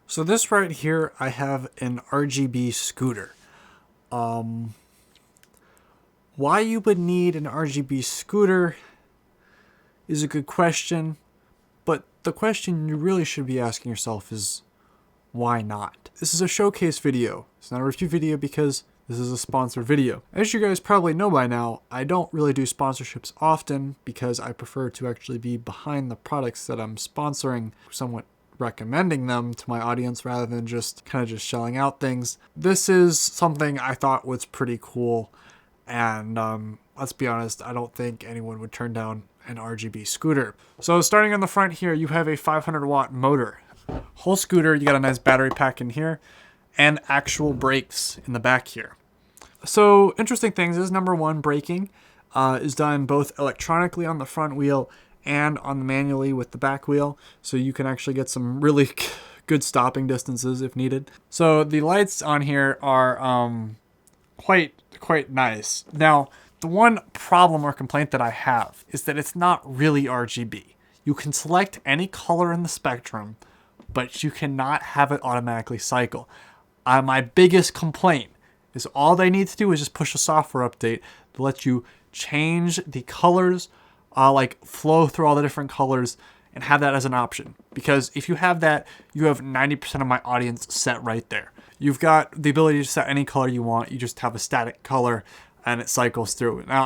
So this right here, I have an RGB scooter. Why you would need an RGB scooter is a good question, but the question you really should be asking yourself is, why not? This is a showcase video. It's not a review video because this is a sponsored video. As you guys probably know by now, I don't really do sponsorships often because I prefer to actually be behind the products that I'm sponsoring, somewhat recommending them to my audience rather than just kind of just shelling out things. This is something I thought was pretty cool, and let's be honest, I don't think anyone would turn down an RGB scooter. So starting on the front here, you have a 500 watt motor. Whole scooter, you got a nice battery pack in here and actual brakes in the back here. So interesting things is, number one, braking is done both electronically on the front wheel and on the manually with the back wheel, so you can actually get some really good stopping distances if needed. So the lights on here are quite nice. Now, the one problem or complaint that I have is that it's not really RGB. You can select any color in the spectrum, but you cannot have it automatically cycle. My biggest complaint is all they need to do is just push a software update to let you change the colors, like flow through all the different colors, and have that as an option. Because if you have that, you have 90% of my audience set right there. You've got the ability to set any color you want. You just have a static color and it cycles through. Now,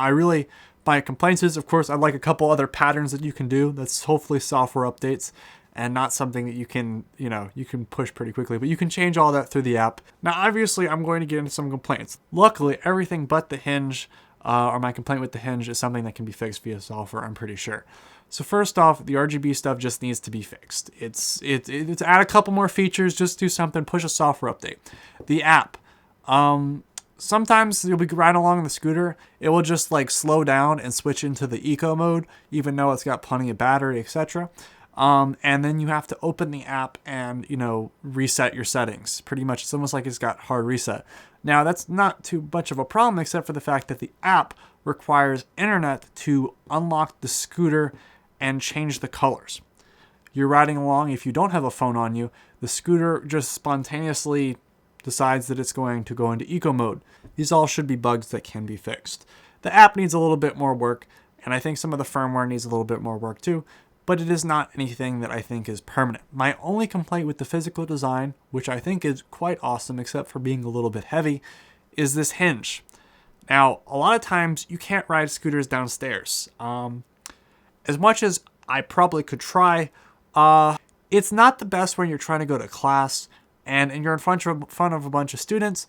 my complaints is, of course, I'd like a couple other patterns that you can do. That's hopefully software updates and not something that you can push pretty quickly, but you can change all that through the app. Now, obviously, I'm going to get into some complaints. Luckily, everything but the hinge, or my complaint with the hinge, is something that can be fixed via software, I'm pretty sure. So first off, the RGB stuff just needs to be fixed. It's add a couple more features, just do something, push a software update. The app, sometimes you'll be riding along the scooter, it will just like slow down and switch into the eco mode, even though it's got plenty of battery, etc. And then you have to open the app and, reset your settings. Pretty much, it's almost like it's got hard reset. Now, that's not too much of a problem, except for the fact that the app requires internet to unlock the scooter and change the colors. You're riding along, if you don't have a phone on you, the scooter just spontaneously decides that it's going to go into eco mode. These all should be bugs that can be fixed. The app needs a little bit more work, and I think some of the firmware needs a little bit more work too, but it is not anything that I think is permanent. My only complaint with the physical design, which I think is quite awesome except for being a little bit heavy, is this hinge. Now, a lot of times you can't ride scooters downstairs. As much as I probably could try, it's not the best when you're trying to go to class and you're in front of a bunch of students,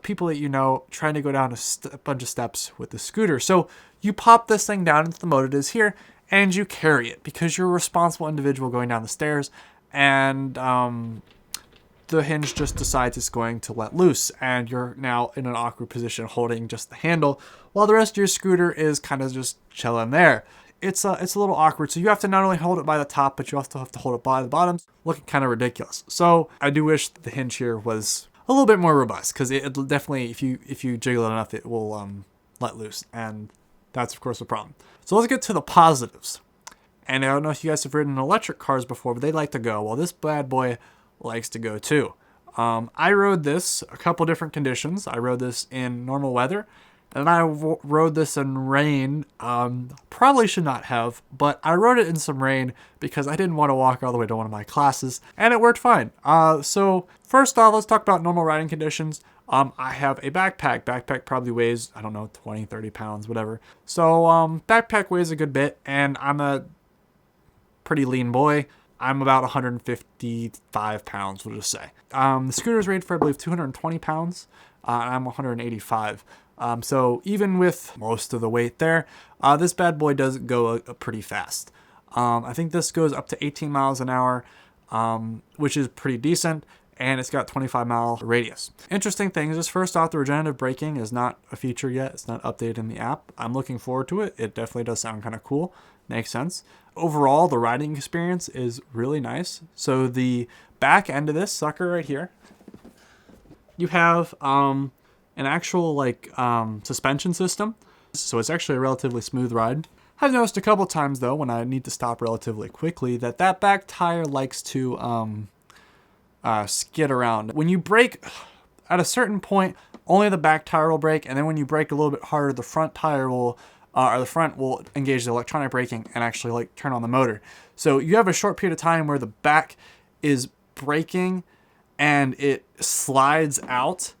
people that you know, trying to go down a bunch of steps with the scooter. So you pop this thing down into the mode it is here, and you carry it because you're a responsible individual going down the stairs, and the hinge just decides it's going to let loose, and you're now in an awkward position holding just the handle while the rest of your scooter is kind of just chilling there. It's a little awkward, so you have to not only hold it by the top, but you also have to hold it by the bottoms, looking kind of ridiculous. So I do wish the hinge here was a little bit more robust, because it'll definitely, if you jiggle it enough, it will let loose, and that's of course a problem. So let's get to the positives. And I don't know if you guys have ridden electric cars before, but they like to go. Well, this bad boy likes to go too. I rode this a couple different conditions. I rode this in normal weather, and I rode this in rain. Probably should not have, but I rode it in some rain because I didn't want to walk all the way to one of my classes, and it worked fine. So first off, let's talk about normal riding conditions. I have a backpack. Backpack probably weighs, 20, 30 pounds, whatever. So backpack weighs a good bit, and I'm a pretty lean boy. I'm about 155 pounds, we'll just say. The scooter's rated for, I believe, 220 pounds. I'm 185. So even with most of the weight there, this bad boy does go pretty fast. I think this goes up to 18 miles an hour, which is pretty decent, and it's got 25-mile radius. Interesting thing is, first off, the regenerative braking is not a feature yet. It's not updated in the app. I'm looking forward to it. It definitely does sound kind of cool. Makes sense. Overall, the riding experience is really nice. So the back end of this sucker right here, you have an actual suspension system. So it's actually a relatively smooth ride. I've noticed a couple times though, when I need to stop relatively quickly, that back tire likes to skid around. When you brake, at a certain point, only the back tire will brake, and then when you brake a little bit harder, the front tire will, or the front will engage the electronic braking and actually like turn on the motor. So you have a short period of time where the back is braking and it slides out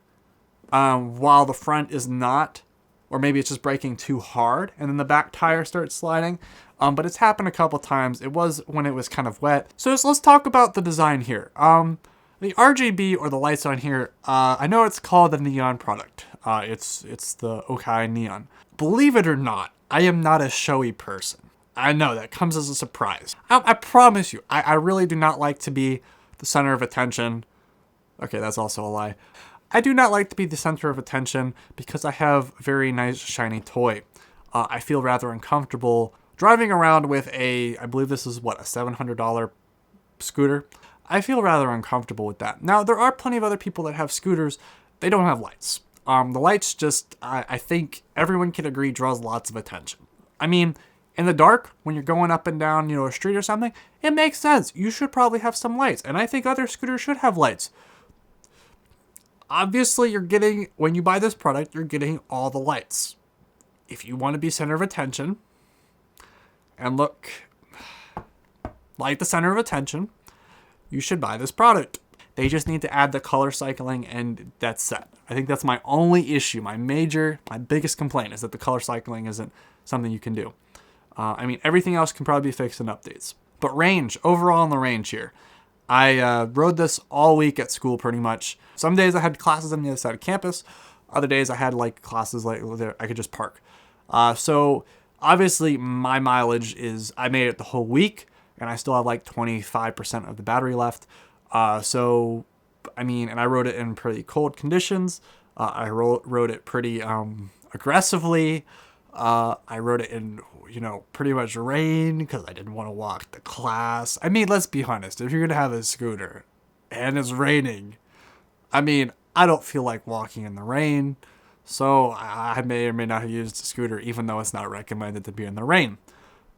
while the front is not, or maybe it's just braking too hard and then the back tire starts sliding. But it's happened a couple times. It was when it was kind of wet. So let's talk about the design here. The RGB, or the lights on here, I know it's called the neon product. It's the OKAI neon. Believe it or not, I am not a showy person. I know that comes as a surprise. I promise you, I really do not like to be the center of attention. Okay, that's also a lie. I do not like to be the center of attention because I have a very nice shiny toy. I feel rather uncomfortable driving around with I believe this is what, a $700 scooter. I feel rather uncomfortable with that. Now, there are plenty of other people that have scooters. They don't have lights. The lights just, I think everyone can agree, draws lots of attention. I mean, in the dark, when you're going up and down, a street or something, it makes sense. You should probably have some lights. And I think other scooters should have lights. Obviously, when you buy this product, you're getting all the lights. If you want to be center of attention and look like the center of attention, you should buy this product. They just need to add the color cycling and that's set. I think that's my only issue. My biggest complaint is that the color cycling isn't something you can do. I mean, everything else can probably be fixed in updates. But range, overall on the range here. I rode this all week at school pretty much. Some days I had classes on the other side of campus. Other days I had like classes like I could just park. So obviously my mileage is, I made it the whole week and I still have like 25% of the battery left. So, I mean, and I rode it in pretty cold conditions. I rode it pretty aggressively. I rode it in, pretty much rain because I didn't want to walk to class. I mean, let's be honest. If you're going to have a scooter and it's raining, I mean, I don't feel like walking in the rain. So I may or may not have used the scooter, even though it's not recommended to be in the rain.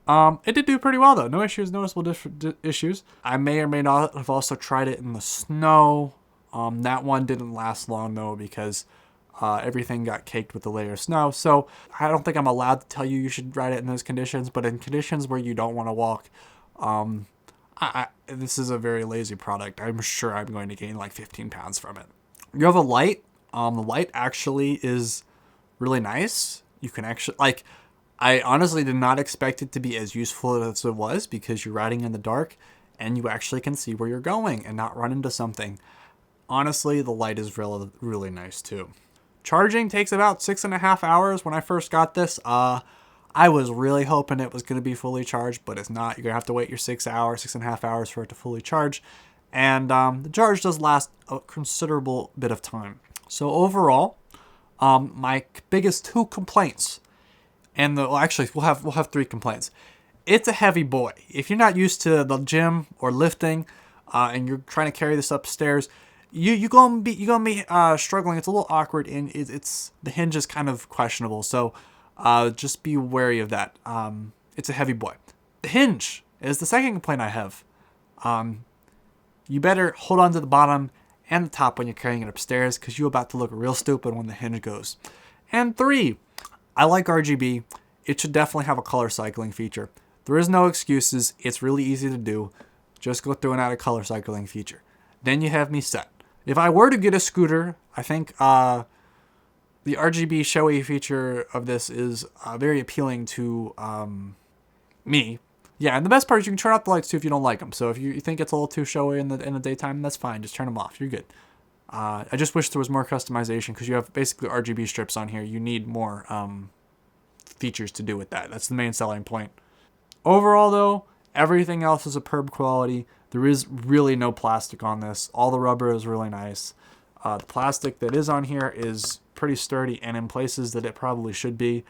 It did do pretty well though. No issues, noticeable issues. I may or may not have also tried it in the snow. That one didn't last long though because everything got caked with a layer of snow. So I don't think I'm allowed to tell you should ride it in those conditions, but in conditions where you don't want to walk, this is a very lazy product. I'm sure I'm going to gain like 15 pounds from it. You have a light. The light actually is really nice. You can actually, I honestly did not expect it to be as useful as it was because you're riding in the dark and you actually can see where you're going and not run into something. Honestly, the light is really, really nice too. Charging takes about 6.5 hours. When I first got this, I was really hoping it was going to be fully charged, but it's not. You're going to have to wait your 6.5 hours for it to fully charge. And the charge does last a considerable bit of time. So overall, my biggest 2 complaints, and actually we'll have 3 complaints. It's a heavy boy. If you're not used to the gym or lifting, and you're trying to carry this upstairs, you're gonna be struggling. It's a little awkward, and it's the hinge is kind of questionable. So just be wary of that. It's a heavy boy. The hinge is the second complaint I have. You better hold on to the bottom and the top when you're carrying it upstairs because you're about to look real stupid when the hinge goes. And 3, I like RGB. It should definitely have a color cycling feature. There is no excuses. It's really easy to do. Just go through and add a color cycling feature. Then you have me set. If I were to get a scooter, I think the RGB showy feature of this is very appealing to me. Yeah, and the best part is you can turn off the lights too if you don't like them. So if you think it's a little too showy in the daytime, that's fine. Just turn them off. You're good. I just wish there was more customization because you have basically RGB strips on here. You need more features to do with that. That's the main selling point. Overall, though, everything else is superb quality. There is really no plastic on this. All the rubber is really nice. The plastic that is on here is pretty sturdy and in places that it probably should be.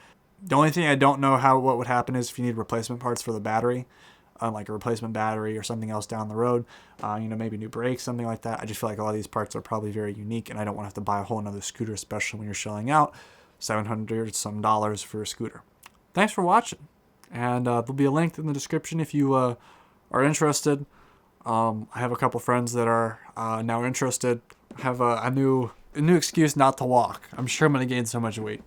The only thing I don't know what would happen is if you need replacement parts for the battery, like a replacement battery or something else down the road, maybe new brakes, something like that. I just feel like a lot of these parts are probably very unique, and I don't want to have to buy a whole another scooter, especially when you're shelling out $700 some for a scooter. Thanks for watching, and there'll be a link in the description if you are interested. I have a couple friends that are now interested. I have a new excuse not to walk. I'm sure I'm gonna gain so much weight.